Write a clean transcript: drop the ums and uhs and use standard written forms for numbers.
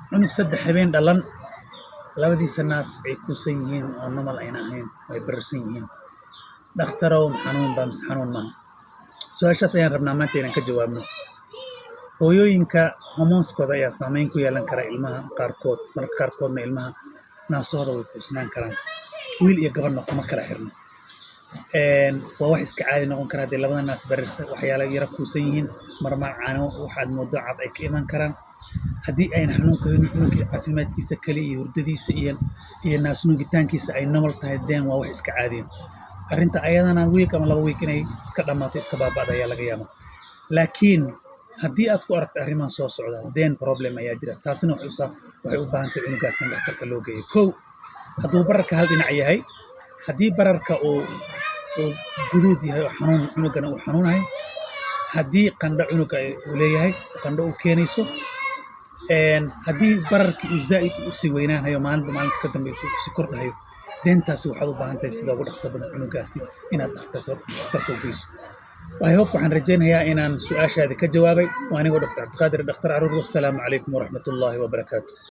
cunug 3 habeen dhalan labadiisa naas ay kuusan yihiin oo normal ayna ahayn ay bararsan yihiin dhakhtarow xanuun baa mis xanuun maaha su'aashaas ayaan rabnaa maanta inaan ka jawaabno hooyooyinka hormoonskooda ayaa saameyn ku yeelan kara ilmaha qaarkood marka qaarkoodna ilmaha naasooda way kuusnaan karaan wiil iyo gabadhna kuma kala xirno waa wax iska caadi noqon kara haddii labada naas bararsan waxyaala yara kuusan yihiin marmar caano waxaad moodo cad ay ka iman karaan haddii ayna xanuunka haynin cunugii caafimaadkiisa kale iyo hurdadiisa iyo naas nuugitaankiisa ay normal tahay deen waa wax iska caadiya arrinta ayadana week ama 2 week inay iska dhammaato iska baaba'da ayaa laga yaabaa laakiin haddii aad ku aragto arrimahan soo socda deen problem ayaa jira taasina waxay u baahan tahay cunugaas in dhakhtarka loo geeyo kow hadduu bararka hal dhinac yahay haddii bararka uu guduud yahay oo xanuun cunugana uu xanuunahay haddii qandho cunuga uu leeyahay qandho uu keenayso haddii bararkii uu zaa'id u sii weynaanayo maalinta ka dambayso uu sii kordhayo deentaasi waxaad u baahan tahay sida ugu dhaqso badan cunugaasi inaad dhakhtarka u geyso waxaan rajaynayaa inaan su'aashaada ka jawaabay waa anigoo Dr. Cabdiqaadir dhakhtar caruur wassalaamu calaykum waraxmatullaahi wabarakaatuh